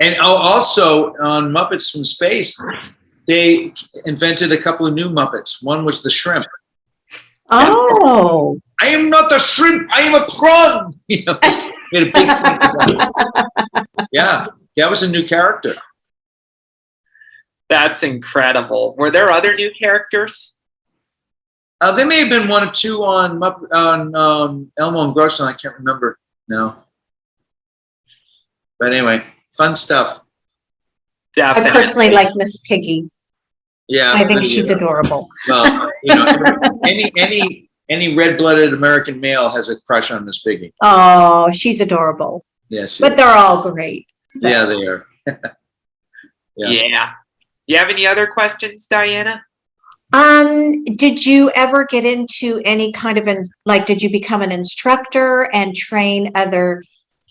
And also on Muppets from Space, they invented a couple of new Muppets. One was the shrimp. Oh. I am not a shrimp. I am a prawn. You know, made a big thing about it. Yeah, that was a new character. That's incredible. Were there other new characters? There may have been one or two on Elmo and Grosso. I can't remember now. But anyway, fun stuff. Definitely. I personally like Miss Piggy. Yeah, I think she's adorable. Well, you know, any red-blooded American male has a crush on Miss Piggy. Oh, she's adorable. Yes, but they're all great. So. Yeah, they are. Yeah. You have any other questions, Diana? Did you ever get into any kind of did you become an instructor and train other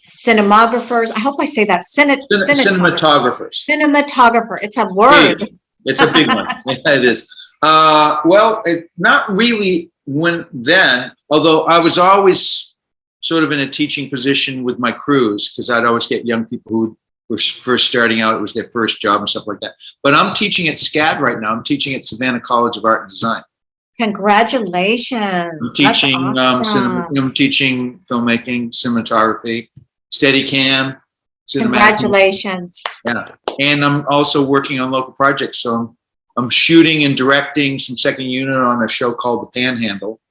cinematographers? I hope I say that. Cinematographers. Cinematographer. It's a word. Big. It's a big one. Yeah, it is. Well, not really then, although I was always sort of in a teaching position with my crews because I'd always get young people who were first starting out. It was their first job and stuff like that. But I'm teaching at SCAD right now. I'm teaching at Savannah College of Art and Design. Congratulations. I'm teaching, awesome. I'm teaching filmmaking, cinematography, Steadicam. Congratulations. Yeah. And I'm also working on local projects. So I'm shooting and directing some second unit on a show called The Panhandle.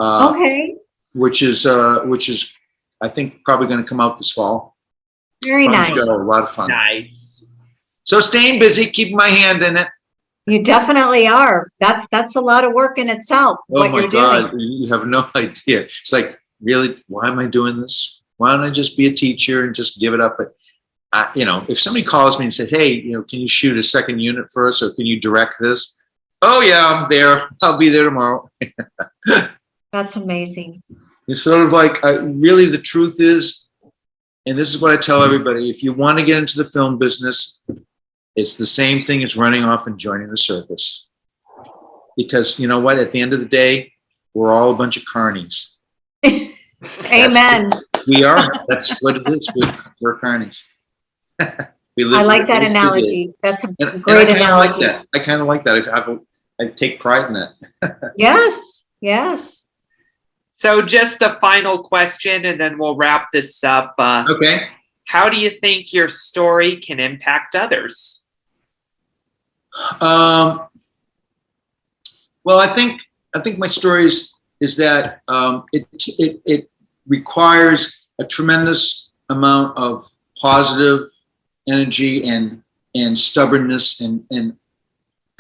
Okay. Which is I think probably going to come out this fall. Very nice. Show, a lot of fun. Nice. So staying busy, keeping my hand in it. You definitely are. That's a lot of work in itself. Oh my God, you have no idea. It's like, really, why am I doing this? Why don't I just be a teacher and just give it up? But you know, if somebody calls me and says, "Hey, you know, can you shoot a second unit for us, or can you direct this?" Oh yeah, I'm there. I'll be there tomorrow. That's amazing. It's sort of like, really, the truth is, and this is what I tell everybody: if you want to get into the film business, it's the same thing as running off and joining the circus. Because you know what? At the end of the day, we're all a bunch of carnies. Amen. We are. That's what it is. We're carnies. I like that analogy. That's a great analogy. I kind of like that. I take pride in that. Yes. Yes. So just a final question, and then we'll wrap this up. Okay. How do you think your story can impact others? Well, I think my story is that it requires a tremendous amount of positive energy and stubbornness, and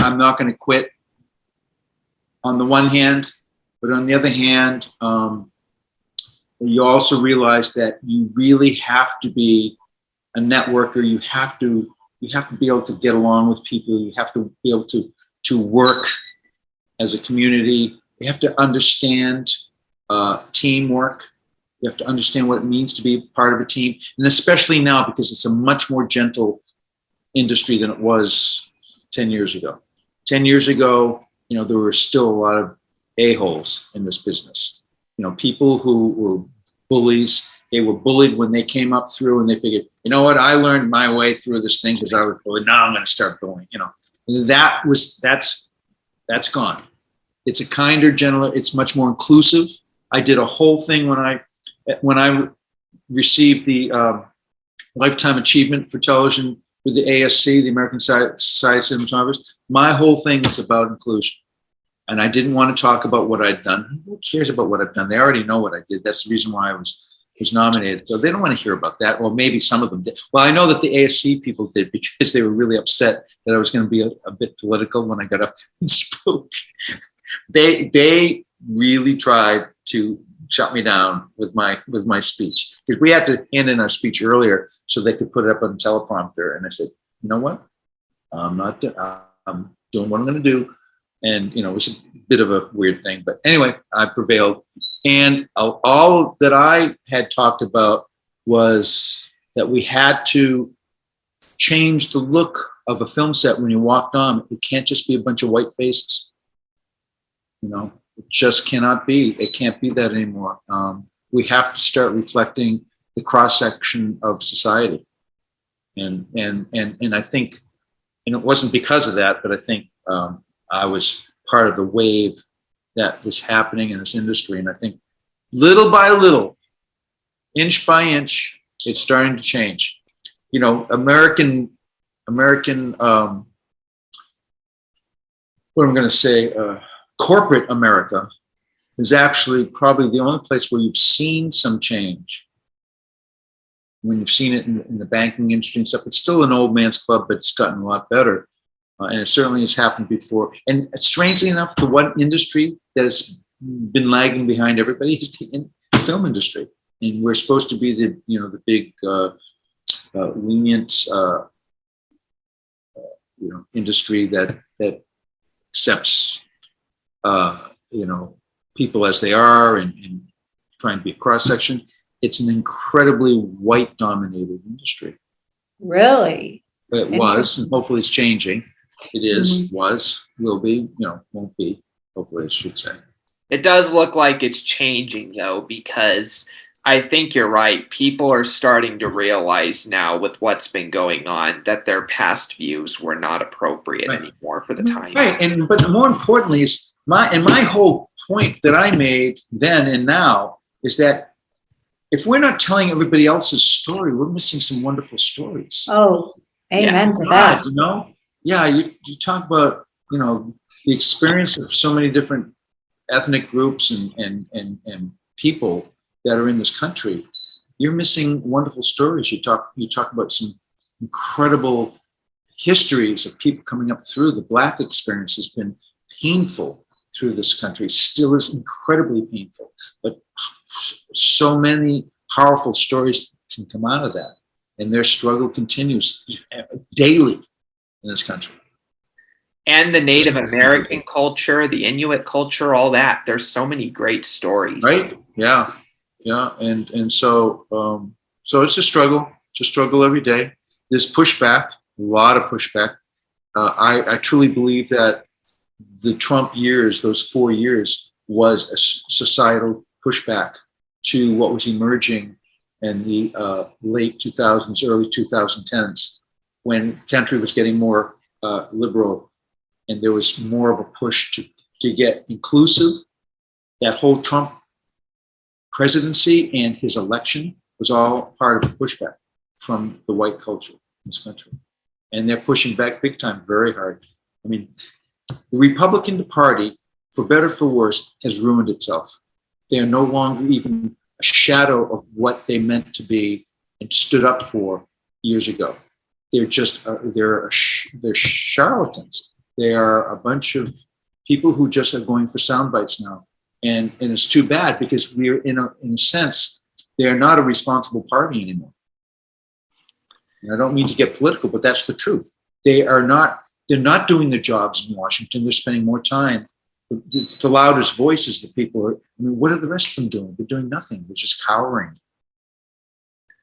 I'm not going to quit on the one hand, but on the other hand, you also realize that you really have to be a networker. You have to be able to get along with people. You have to be able to work as a community. You have to understand teamwork. You have to understand what it means to be part of a team. And especially now, because it's a much more gentle industry than it was 10 years ago. 10 years ago, you know, there were still a lot of a-holes in this business. You know, people who were bullies. They were bullied when they came up through, and they figured, you know what, I learned my way through this thing because I was bullied. Now I'm going to start bullying. You know, that's gone. It's a kinder, gentler. It's much more inclusive. I did a whole thing when I received the Lifetime Achievement for Television with the ASC, the American Society of Cinematographers. My whole thing was about inclusion. And I didn't want to talk about what I'd done. Who cares about what I've done? They already know what I did. That's the reason why I was nominated. So they don't want to hear about that. Or maybe some of them did. Well, I know that the ASC people did because they were really upset that I was going to be a bit political when I got up and spoke. They really tried to shut me down with my speech, because we had to hand in our speech earlier so they could put it up on the teleprompter. And I said, you know what? I'm doing what I'm going to do. And, you know, it was a bit of a weird thing. But anyway, I prevailed. And all that I had talked about was that we had to change the look of a film set when you walked on. It can't just be a bunch of white faces. You know, it just cannot be. It can't be that anymore. We have to start reflecting the cross-section of society. And I think, and it wasn't because of that, but I think I was part of the wave that was happening in this industry. And I think little by little, inch by inch, it's starting to change. You know, American, what I'm going to say, corporate America is actually probably the only place where you've seen some change. When you've seen it in the banking industry and stuff, it's still an old man's club, but it's gotten a lot better. And it certainly has happened before. And strangely enough, the one industry that has been lagging behind everybody is the film industry. And we're supposed to be the, you know, the big lenient, you know, industry that accepts, you know, people as they are and trying to be a cross section. It's an incredibly white dominated industry. Really? It was, and hopefully it's changing. It is, was, will be, you know, won't be, hopefully I should say. It does look like it's changing, though, because I think you're right. People are starting to realize now with what's been going on that their past views were not appropriate anymore for the times. Right, and but more importantly is my whole point that I made then and now is that if we're not telling everybody else's story, we're missing some wonderful stories. Oh, amen to that. You know, yeah, you talk about, you know, the experience of so many different ethnic groups and people that are in this country. You're missing wonderful stories. You talk about some incredible histories of people coming up through. The Black experience has been painful through this country, still is incredibly painful, but so many powerful stories can come out of that, and their struggle continues daily in this country. And the Native American culture, the Inuit culture, all that. There's so many great stories. Right? Yeah. Yeah. And so so it's a struggle. It's a struggle every day. There's pushback, a lot of pushback. I truly believe that the Trump years, those 4 years, was a societal pushback to what was emerging in the late 2000s, early 2010s, when country was getting more liberal, and there was more of a push to get inclusive. That whole Trump presidency and his election was all part of a pushback from the white culture in this country. And they're pushing back big time, very hard. I mean, the Republican Party, for better or for worse, has ruined itself. They are no longer even a shadow of what they meant to be and stood up for years ago. They're just, they're charlatans. They are a bunch of people who just are going for sound bites now. And it's too bad, because we're in a sense, they're not a responsible party anymore. And I don't mean to get political, but that's the truth. They're not doing their jobs in Washington. They're spending more time. It's the loudest voices that people are. I mean, what are the rest of them doing? They're doing nothing. They're just cowering.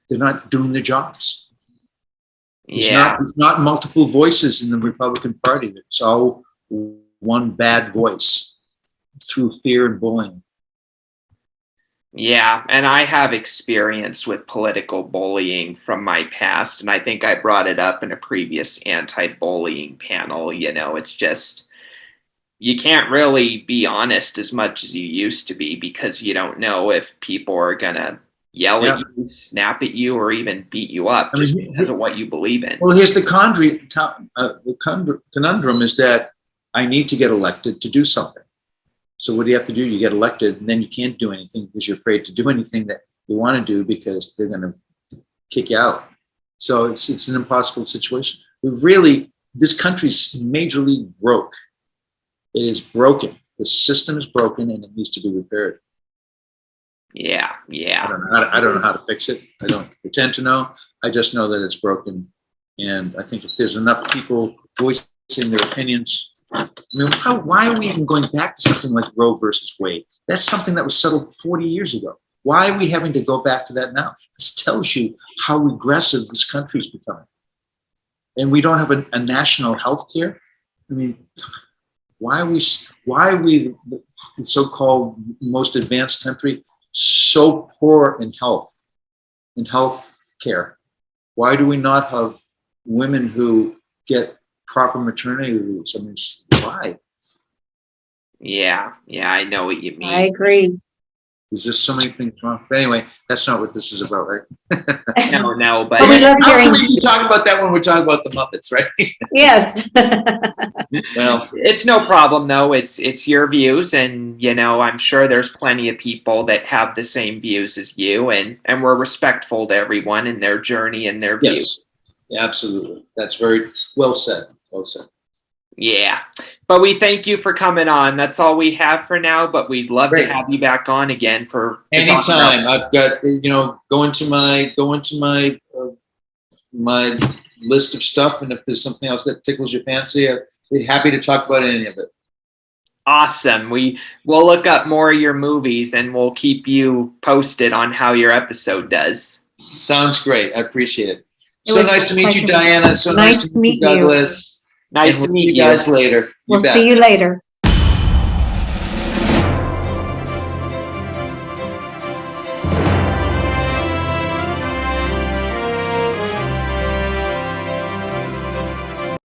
They're not doing their jobs. There's not multiple voices in the Republican Party. It's all one bad voice through fear and bullying. Yeah, and I have experience with political bullying from my past, and I think I brought it up in a previous anti-bullying panel. You know, it's just, you can't really be honest as much as you used to be, because you don't know if people are going to yell at you, snap at you, or even beat you up just because of what you believe in. Well, here's the conundrum is that I need to get elected to do something. So what do you have to do? You get elected, and then you can't do anything because you're afraid to do anything that you want to do, because they're going to kick you out. So it's an impossible situation. This country's majorly broke. It is broken. The system is broken, and it needs to be repaired. Yeah. I don't know how to fix it. I don't pretend to know. I just know that it's broken. And I think if there's enough people voicing their opinions, I mean, why are we even going back to something like Roe versus Wade? That's something that was settled 40 years ago. Why are we having to go back to that now? This tells you how regressive this country's becoming. And we don't have a national health care. I mean, why are we the so-called most advanced country so poor in health care? Why do we not have women who get proper maternity leaves. I mean, why? Yeah, I know what you mean. I agree. There's just so many things wrong. But anyway, that's not what this is about, right? No, But we but love How hearing. can we talk about that when we're talking about the Muppets, right? Yes. Well, it's no problem though. It's your views, and you know, I'm sure there's plenty of people that have the same views as you, and we're respectful to everyone and their journey and their views. yes, yeah, absolutely. That's very well said. Well said. Yeah. But we thank you for coming on. That's all we have for now, but we'd love Great. to have you back on again to talk about- Anytime. I've got, go into my my list of stuff, and if there's something else that tickles your fancy, I'd be happy to talk about any of it. Awesome. We'll look up more of your movies and we'll keep you posted on how your episode does. Sounds great. I appreciate it. It So was nice to meet you, pleasure. Diana. So nice to meet you, Douglas. Nice And to we'll see meet you guys later. We'll bet. see you later.